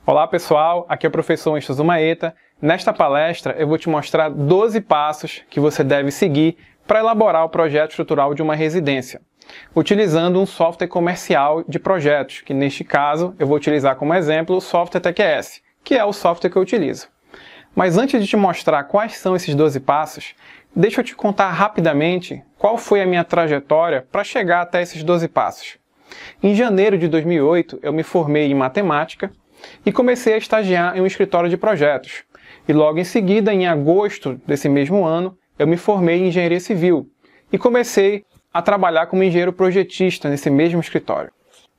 Olá pessoal, aqui é o professor Winston Zumaeta. Nesta palestra eu vou te mostrar 12 passos que você deve seguir para elaborar o projeto estrutural de uma residência, utilizando um software comercial de projetos, que neste caso eu vou utilizar como exemplo o software TQS, que é o software que eu utilizo. Mas antes de te mostrar quais são esses 12 passos, deixa eu te contar rapidamente qual foi a minha trajetória para chegar até esses 12 passos. Em janeiro de 2008 eu me formei em matemática e comecei a estagiar em um escritório de projetos. E logo em seguida, em agosto desse mesmo ano, eu me formei em engenharia civil e comecei a trabalhar como engenheiro projetista nesse mesmo escritório.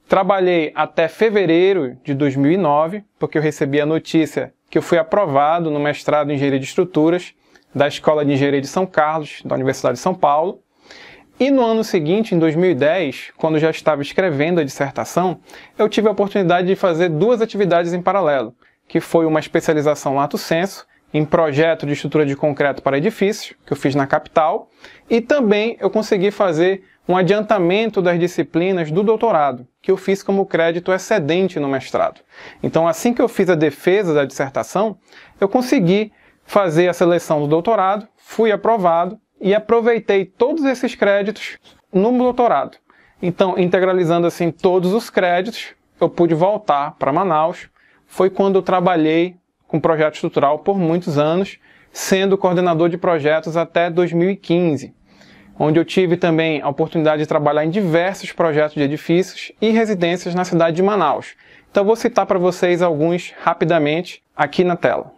Trabalhei até fevereiro de 2009, porque eu recebi a notícia que eu fui aprovado no mestrado em engenharia de estruturas da Escola de Engenharia de São Carlos, da Universidade de São Paulo. E no ano seguinte, em 2010, quando já estava escrevendo a dissertação, eu tive a oportunidade de fazer duas atividades em paralelo, que foi uma especialização lato sensu em projeto de estrutura de concreto para edifícios, que eu fiz na capital, e também eu consegui fazer um adiantamento das disciplinas do doutorado, que eu fiz como crédito excedente no mestrado. Então, assim que eu fiz a defesa da dissertação, eu consegui fazer a seleção do doutorado, fui aprovado, e aproveitei todos esses créditos no doutorado. Então, integralizando assim todos os créditos, eu pude voltar para Manaus. Foi quando eu trabalhei com projeto estrutural por muitos anos, sendo coordenador de projetos até 2015, onde eu tive também a oportunidade de trabalhar em diversos projetos de edifícios e residências na cidade de Manaus. Então, vou citar para vocês alguns rapidamente aqui na tela.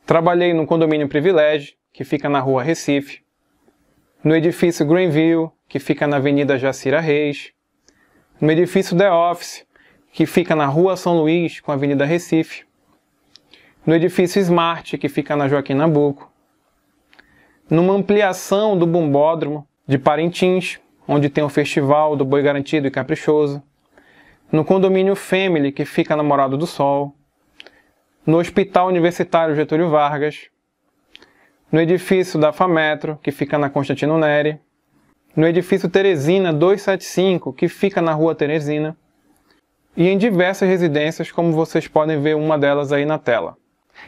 Trabalhei no condomínio Privilégio, que fica na rua Recife, no edifício Greenville, que fica na Avenida Jacira Reis, no edifício The Office, que fica na Rua São Luís, com a Avenida Recife, no edifício Smart, que fica na Joaquim Nabuco, numa ampliação do Bombódromo de Parintins, onde tem o Festival do Boi Garantido e Caprichoso, no condomínio Family, que fica na Morada do Sol, no Hospital Universitário Getúlio Vargas, no edifício da FAMetro, que fica na Constantino Neri, no edifício Teresina 275, que fica na Rua Teresina, e em diversas residências, como vocês podem ver uma delas aí na tela.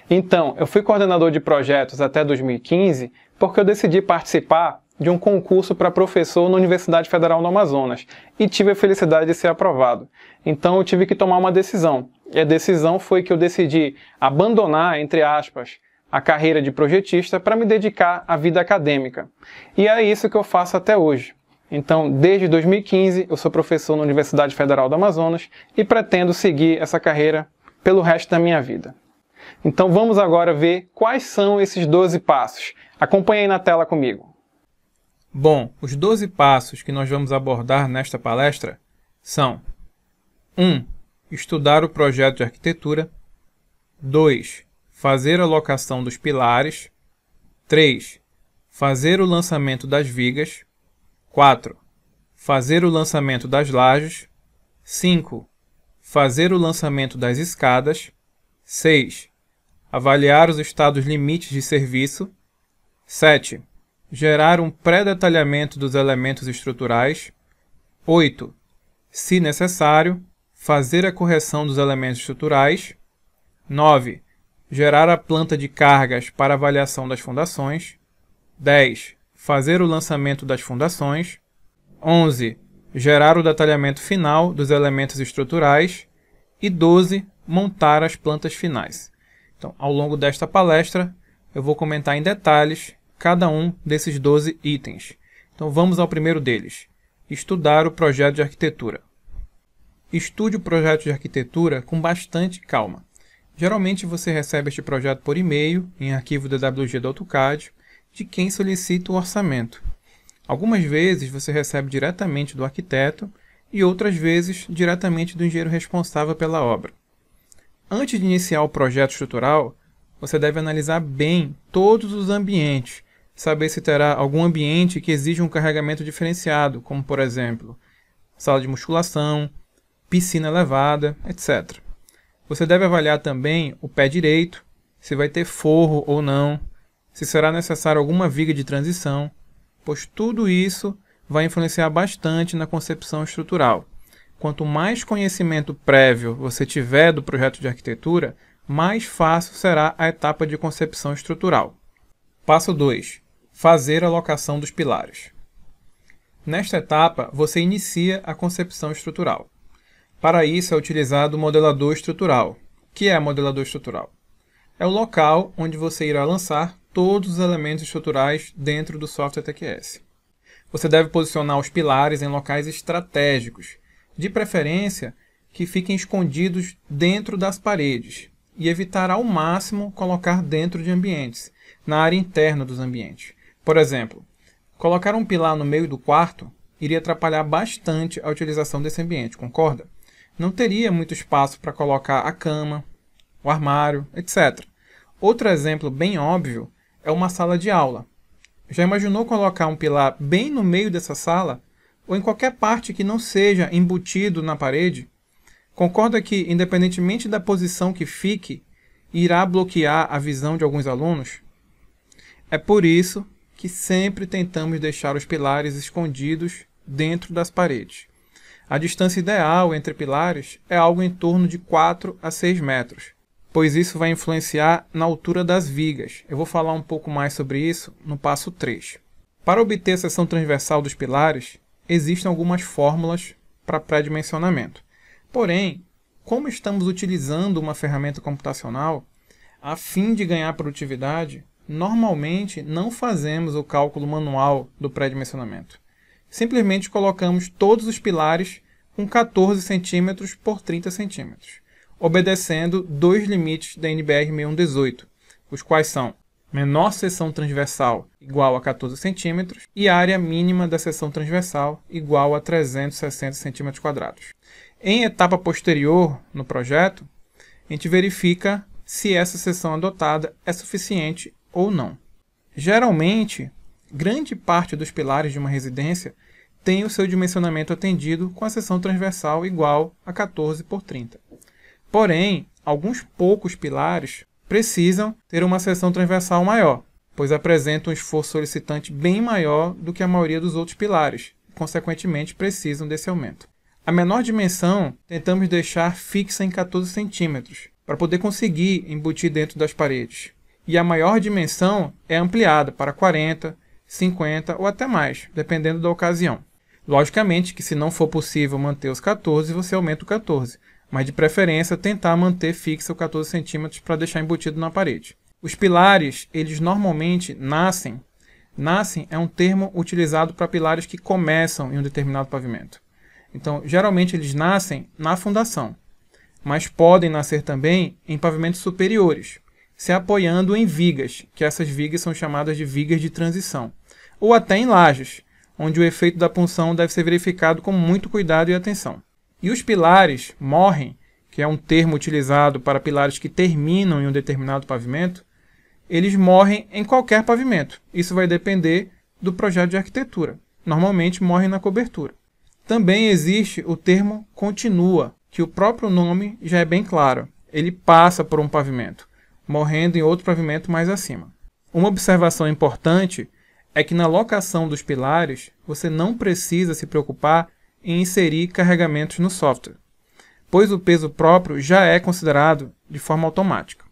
Então, eu fui coordenador de projetos até 2015 porque eu decidi participar de um concurso para professor na Universidade Federal do Amazonas e tive a felicidade de ser aprovado. Então, eu tive que tomar uma decisão. E a decisão foi que eu decidi abandonar, entre aspas, a carreira de projetista para me dedicar à vida acadêmica. E é isso que eu faço até hoje. Então, desde 2015, eu sou professor na Universidade Federal do Amazonas e pretendo seguir essa carreira pelo resto da minha vida. Então, vamos agora ver quais são esses 12 passos. Acompanhe aí na tela comigo. Bom, os 12 passos que nós vamos abordar nesta palestra são: 1. Estudar o projeto de arquitetura. 2. Fazer a locação dos pilares. 3. Fazer o lançamento das vigas. 4. Fazer o lançamento das lajes. 5. Fazer o lançamento das escadas. 6. Avaliar os estados limites de serviço. 7. Gerar um pré-detalhamento dos elementos estruturais. 8. Se necessário, fazer a correção dos elementos estruturais. 9. Gerar a planta de cargas para avaliação das fundações. 10. Fazer o lançamento das fundações. 11. Gerar o detalhamento final dos elementos estruturais. E 12. Montar as plantas finais. Então, ao longo desta palestra, eu vou comentar em detalhes cada um desses 12 itens. Então, vamos ao primeiro deles: estudar o projeto de arquitetura. Estude o projeto de arquitetura com bastante calma. Geralmente você recebe este projeto por e-mail, em arquivo DWG do AutoCAD, de quem solicita o orçamento. Algumas vezes você recebe diretamente do arquiteto e outras vezes diretamente do engenheiro responsável pela obra. Antes de iniciar o projeto estrutural, você deve analisar bem todos os ambientes, saber se terá algum ambiente que exija um carregamento diferenciado, como por exemplo, sala de musculação, piscina elevada, etc. Você deve avaliar também o pé direito, se vai ter forro ou não, se será necessário alguma viga de transição, pois tudo isso vai influenciar bastante na concepção estrutural. quanto mais conhecimento prévio você tiver do projeto de arquitetura, mais fácil será a etapa de concepção estrutural. Passo 2. Fazer a locação dos pilares. Nesta etapa, você inicia a concepção estrutural. Para isso é utilizado o modelador estrutural. O que é modelador estrutural? É o local onde você irá lançar todos os elementos estruturais dentro do software TQS. Você deve posicionar os pilares em locais estratégicos, de preferência que fiquem escondidos dentro das paredes, e evitar ao máximo colocar dentro de ambientes, na área interna dos ambientes. Por exemplo, colocar um pilar no meio do quarto iria atrapalhar bastante a utilização desse ambiente, concorda? Não teria muito espaço para colocar a cama, o armário, etc. Outro exemplo bem óbvio é uma sala de aula. Já imaginou colocar um pilar bem no meio dessa sala? Ou em qualquer parte que não seja embutido na parede? Concorda que, independentemente da posição que fique, irá bloquear a visão de alguns alunos? É por isso que sempre tentamos deixar os pilares escondidos dentro das paredes. A distância ideal entre pilares é algo em torno de 4 a 6 metros, pois isso vai influenciar na altura das vigas. Eu vou falar um pouco mais sobre isso no passo 3. Para obter a seção transversal dos pilares, existem algumas fórmulas para pré-dimensionamento. Porém, como estamos utilizando uma ferramenta computacional, a fim de ganhar produtividade, normalmente não fazemos o cálculo manual do pré-dimensionamento. Simplesmente colocamos todos os pilares com 14 cm por 30 cm, obedecendo dois limites da NBR 6118, os quais são menor seção transversal igual a 14 cm e área mínima da seção transversal igual a 360 cm². Em etapa posterior no projeto, a gente verifica se essa seção adotada é suficiente ou não. Geralmente, grande parte dos pilares de uma residência tem o seu dimensionamento atendido com a seção transversal igual a 14 por 30. Porém, alguns poucos pilares precisam ter uma seção transversal maior, pois apresentam um esforço solicitante bem maior do que a maioria dos outros pilares, e, consequentemente, precisam desse aumento. A menor dimensão tentamos deixar fixa em 14 cm, para poder conseguir embutir dentro das paredes. E a maior dimensão é ampliada para 40, 50 ou até mais, dependendo da ocasião. Logicamente que se não for possível manter os 14, você aumenta o 14, mas de preferência tentar manter fixa o 14 cm para deixar embutido na parede. Os pilares, eles normalmente nascem. Nascem é um termo utilizado para pilares que começam em um determinado pavimento. Então, geralmente eles nascem na fundação, mas podem nascer também em pavimentos superiores, se apoiando em vigas, que essas vigas são chamadas de vigas de transição, ou até em lajes, onde o efeito da punção deve ser verificado com muito cuidado e atenção. E os pilares morrem, que é um termo utilizado para pilares que terminam em um determinado pavimento, eles morrem em qualquer pavimento. Isso vai depender do projeto de arquitetura. Normalmente morrem na cobertura. Também existe o termo continua, que o próprio nome já é bem claro. Ele passa por um pavimento, morrendo em outro pavimento mais acima. Uma observação importante é que na locação dos pilares, você não precisa se preocupar em inserir carregamentos no software, pois o peso próprio já é considerado de forma automática,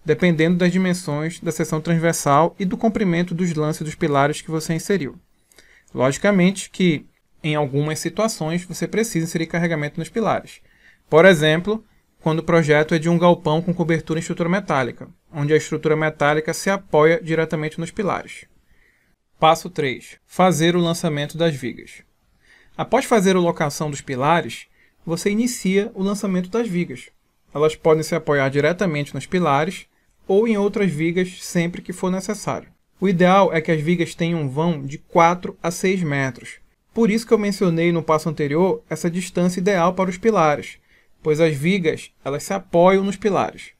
dependendo das dimensões da seção transversal e do comprimento dos lances dos pilares que você inseriu. Logicamente que, em algumas situações, você precisa inserir carregamento nos pilares. Por exemplo, quando o projeto é de um galpão com cobertura em estrutura metálica, onde a estrutura metálica se apoia diretamente nos pilares. Passo 3. Fazer o lançamento das vigas. Após fazer a locação dos pilares, você inicia o lançamento das vigas. Elas podem se apoiar diretamente nos pilares ou em outras vigas sempre que for necessário. O ideal é que as vigas tenham um vão de 4 a 6 metros. Por isso que eu mencionei no passo anterior essa distância ideal para os pilares, pois as vigas elas se apoiam nos pilares.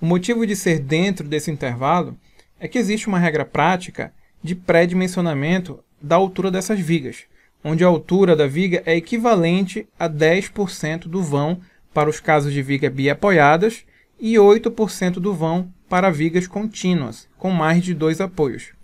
O motivo de ser dentro desse intervalo é que existe uma regra prática de pré-dimensionamento da altura dessas vigas, onde a altura da viga é equivalente a 10% do vão para os casos de vigas biapoiadas e 8% do vão para vigas contínuas, com mais de 2 apoios.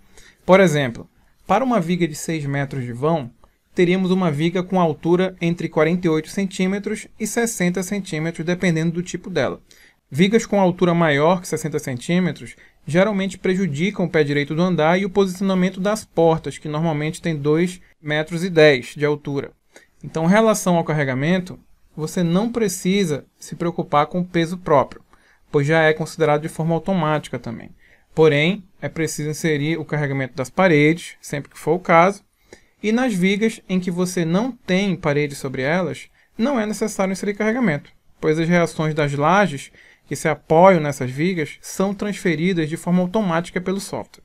Por exemplo, para uma viga de 6 metros de vão, teríamos uma viga com altura entre 48 centímetros e 60 centímetros, dependendo do tipo dela. Vigas com altura maior que 60 centímetros geralmente prejudicam o pé direito do andar e o posicionamento das portas, que normalmente tem 2,10 metros de altura. Então, em relação ao carregamento, você não precisa se preocupar com o peso próprio, pois já é considerado de forma automática também. Porém, é preciso inserir o carregamento das paredes, sempre que for o caso, e nas vigas em que você não tem parede sobre elas, não é necessário inserir carregamento, pois as reações das lajes que se apoiam nessas vigas são transferidas de forma automática pelo software.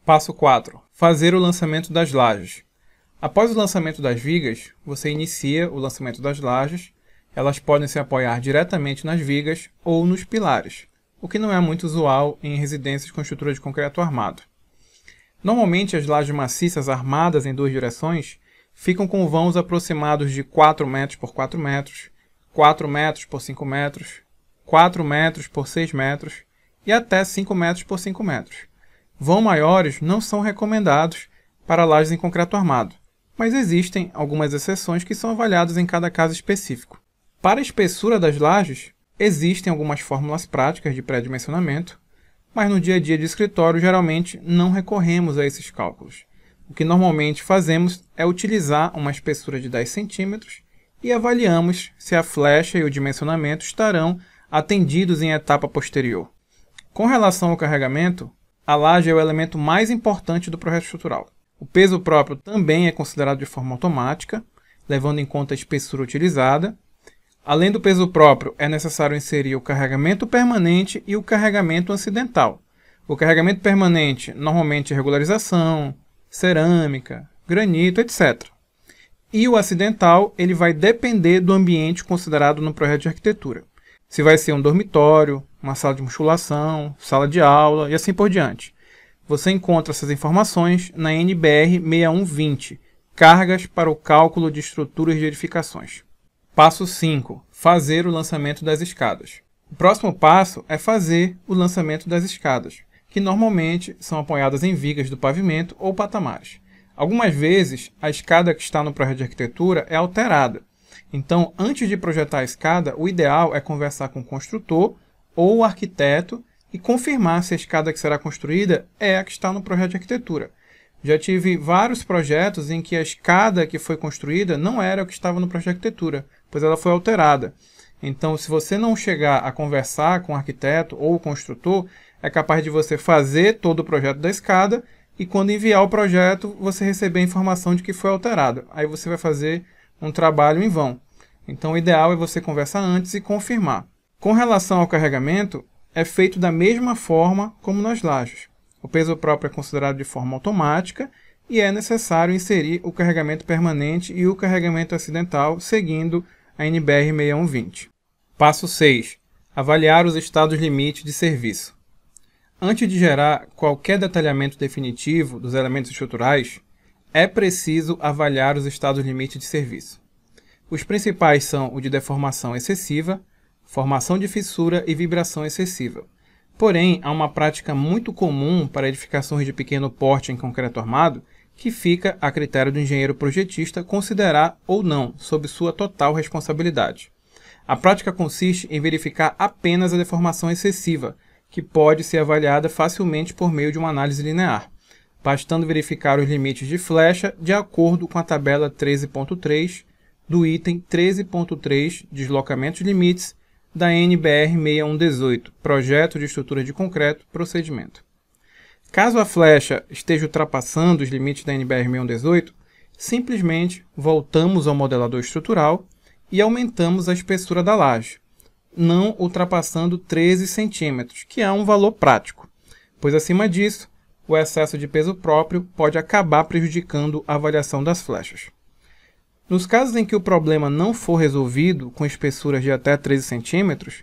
Passo 4. Fazer o lançamento das lajes. Após o lançamento das vigas, você inicia o lançamento das lajes. Elas podem se apoiar diretamente nas vigas ou nos pilares, o que não é muito usual em residências com estrutura de concreto armado. Normalmente, as lajes maciças armadas em 2 direções ficam com vãos aproximados de 4 metros por 4 metros, 4 metros por 5 metros, 4 metros por 6 metros e até 5 metros por 5 metros. Vão maiores não são recomendados para lajes em concreto armado, mas existem algumas exceções que são avaliadas em cada caso específico. Para a espessura das lajes, existem algumas fórmulas práticas de pré-dimensionamento, mas no dia a dia de escritório geralmente não recorremos a esses cálculos. O que normalmente fazemos é utilizar uma espessura de 10 centímetros e avaliamos se a flecha e o dimensionamento estarão atendidos em etapa posterior. Com relação ao carregamento, a laje é o elemento mais importante do projeto estrutural. O peso próprio também é considerado de forma automática, levando em conta a espessura utilizada. Além do peso próprio, é necessário inserir o carregamento permanente e o carregamento acidental. O carregamento permanente normalmente é regularização, cerâmica, granito, etc. E o acidental ele vai depender do ambiente considerado no projeto de arquitetura. Se vai ser um dormitório, uma sala de musculação, sala de aula e assim por diante. Você encontra essas informações na NBR 6120, Cargas para o cálculo de estruturas de edificações. Passo 5. Fazer o lançamento das escadas. O próximo passo é fazer o lançamento das escadas, que normalmente são apoiadas em vigas do pavimento ou patamares. Algumas vezes, a escada que está no projeto de arquitetura é alterada. Então, antes de projetar a escada, o ideal é conversar com o construtor ou o arquiteto e confirmar se a escada que será construída é a que está no projeto de arquitetura. Já tive vários projetos em que a escada que foi construída não era o que estava no projeto de arquitetura, pois ela foi alterada. Então, se você não chegar a conversar com o arquiteto ou o construtor, é capaz de você fazer todo o projeto da escada e quando enviar o projeto, você receber a informação de que foi alterada. Aí você vai fazer um trabalho em vão. Então, o ideal é você conversar antes e confirmar. Com relação ao carregamento, é feito da mesma forma como nas lajes. O peso próprio é considerado de forma automática e é necessário inserir o carregamento permanente e o carregamento acidental seguindo a NBR 6120. Passo 6. Avaliar os estados limites de serviço. Antes de gerar qualquer detalhamento definitivo dos elementos estruturais, é preciso avaliar os estados limites de serviço. Os principais são o de deformação excessiva, formação de fissura e vibração excessiva. Porém, há uma prática muito comum para edificações de pequeno porte em concreto armado que fica a critério do engenheiro projetista considerar ou não, sob sua total responsabilidade. A prática consiste em verificar apenas a deformação excessiva, que pode ser avaliada facilmente por meio de uma análise linear, bastando verificar os limites de flecha de acordo com a tabela 13.3 do item 13.3 Deslocamentos limites da NBR 6118, Projeto de Estrutura de Concreto, Procedimento. Caso a flecha esteja ultrapassando os limites da NBR 6118, simplesmente voltamos ao modelador estrutural e aumentamos a espessura da laje, não ultrapassando 13 centímetros, que é um valor prático, pois acima disso, o excesso de peso próprio pode acabar prejudicando a avaliação das flechas. Nos casos em que o problema não for resolvido com espessuras de até 13 centímetros,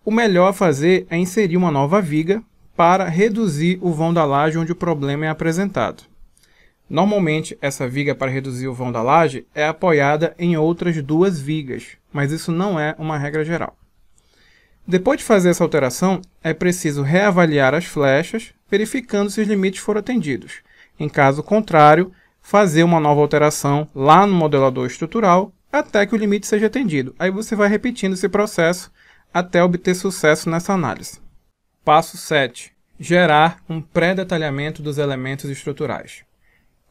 o melhor a fazer é inserir uma nova viga para reduzir o vão da laje onde o problema é apresentado. Normalmente, essa viga para reduzir o vão da laje é apoiada em outras 2 vigas, mas isso não é uma regra geral. Depois de fazer essa alteração, é preciso reavaliar as flechas, verificando se os limites foram atendidos. Em caso contrário, fazer uma nova alteração lá no modelador estrutural até que o limite seja atendido. Aí você vai repetindo esse processo até obter sucesso nessa análise. Passo 7. Gerar um pré-detalhamento dos elementos estruturais.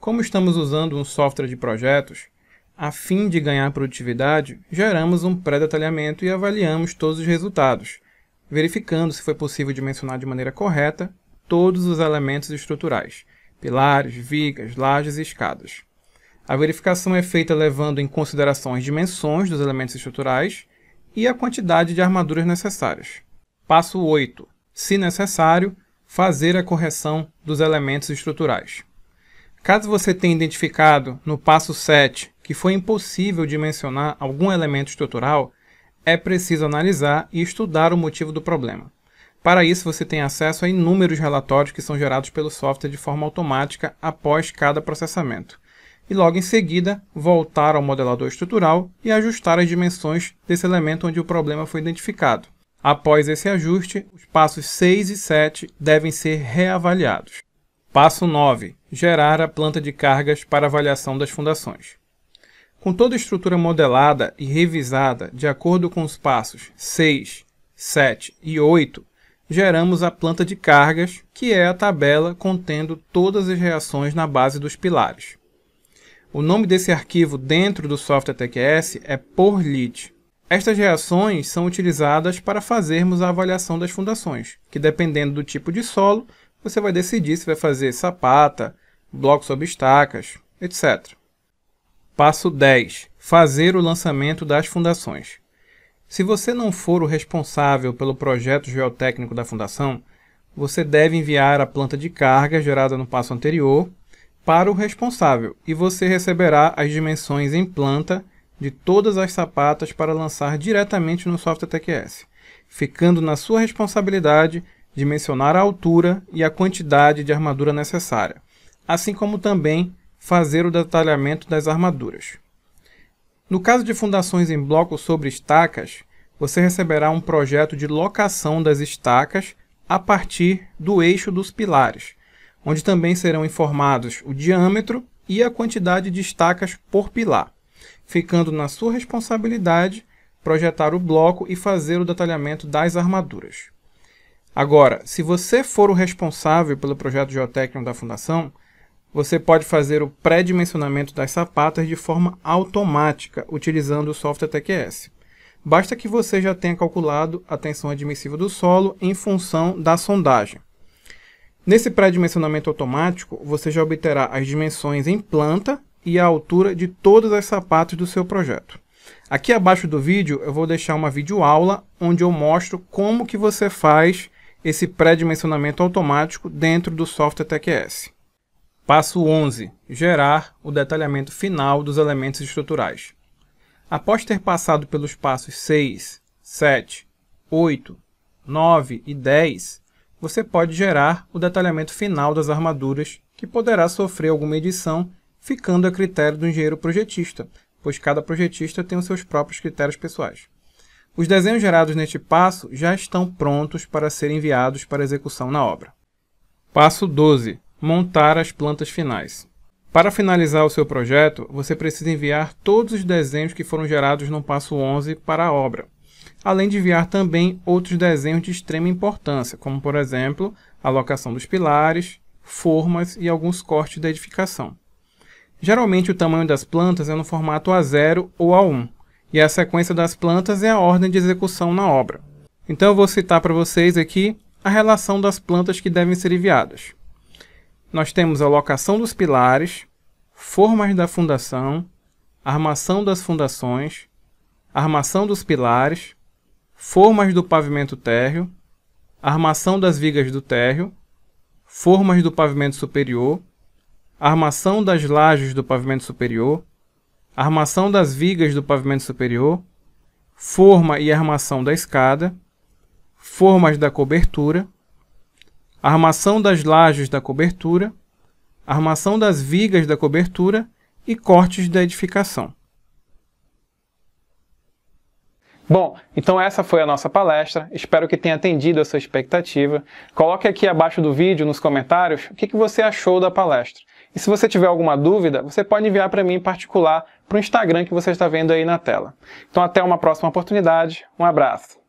Como estamos usando um software de projetos, a fim de ganhar produtividade, geramos um pré-detalhamento e avaliamos todos os resultados, verificando se foi possível dimensionar de maneira correta todos os elementos estruturais, pilares, vigas, lajes e escadas. A verificação é feita levando em consideração as dimensões dos elementos estruturais e a quantidade de armaduras necessárias. Passo 8. Se necessário, fazer a correção dos elementos estruturais. Caso você tenha identificado no passo 7 que foi impossível dimensionar algum elemento estrutural, é preciso analisar e estudar o motivo do problema. Para isso, você tem acesso a inúmeros relatórios que são gerados pelo software de forma automática após cada processamento. E logo em seguida, voltar ao modelador estrutural e ajustar as dimensões desse elemento onde o problema foi identificado. Após esse ajuste, os passos 6 e 7 devem ser reavaliados. Passo 9. Gerar a planta de cargas para avaliação das fundações. Com toda a estrutura modelada e revisada de acordo com os passos 6, 7 e 8, geramos a planta de cargas, que é a tabela contendo todas as reações na base dos pilares. O nome desse arquivo dentro do software TQS é porlit. Estas reações são utilizadas para fazermos a avaliação das fundações, que dependendo do tipo de solo, você vai decidir se vai fazer sapata, bloco sobre estacas, etc. Passo 10. Fazer o lançamento das fundações. Se você não for o responsável pelo projeto geotécnico da fundação, você deve enviar a planta de carga gerada no passo anterior para o responsável e você receberá as dimensões em planta de todas as sapatas para lançar diretamente no software TQS, ficando na sua responsabilidade dimensionar a altura e a quantidade de armadura necessária, assim como também fazer o detalhamento das armaduras. No caso de fundações em bloco sobre estacas, você receberá um projeto de locação das estacas a partir do eixo dos pilares, onde também serão informados o diâmetro e a quantidade de estacas por pilar, ficando na sua responsabilidade projetar o bloco e fazer o detalhamento das armaduras. Agora, se você for o responsável pelo projeto geotécnico da fundação, você pode fazer o pré-dimensionamento das sapatas de forma automática, utilizando o software TQS. Basta que você já tenha calculado a tensão admissível do solo em função da sondagem. Nesse pré-dimensionamento automático, você já obterá as dimensões em planta e a altura de todas as sapatas do seu projeto. Aqui abaixo do vídeo eu vou deixar uma videoaula onde eu mostro como que você faz esse pré-dimensionamento automático dentro do software TQS. Passo 11. Gerar o detalhamento final dos elementos estruturais. Após ter passado pelos passos 6, 7, 8, 9 e 10, você pode gerar o detalhamento final das armaduras, que poderá sofrer alguma edição, ficando a critério do engenheiro projetista, pois cada projetista tem os seus próprios critérios pessoais. Os desenhos gerados neste passo já estão prontos para serem enviados para execução na obra. Passo 12. Montar as plantas finais. Para finalizar o seu projeto, você precisa enviar todos os desenhos que foram gerados no passo 11 para a obra, além de enviar também outros desenhos de extrema importância, como por exemplo, a locação dos pilares, formas e alguns cortes da edificação. Geralmente o tamanho das plantas é no formato A0 ou A1, e a sequência das plantas é a ordem de execução na obra. Então eu vou citar para vocês aqui a relação das plantas que devem ser enviadas. Nós temos a locação dos pilares, formas da fundação, armação das fundações, armação dos pilares, formas do pavimento térreo, armação das vigas do térreo, formas do pavimento superior, armação das lajes do pavimento superior, armação das vigas do pavimento superior, forma e armação da escada, formas da cobertura, armação das lajes da cobertura, armação das vigas da cobertura e cortes da edificação. Bom, então essa foi a nossa palestra, espero que tenha atendido a sua expectativa. Coloque aqui abaixo do vídeo, nos comentários, o que você achou da palestra. E se você tiver alguma dúvida, você pode enviar para mim em particular para o Instagram que você está vendo aí na tela. Então até uma próxima oportunidade, um abraço!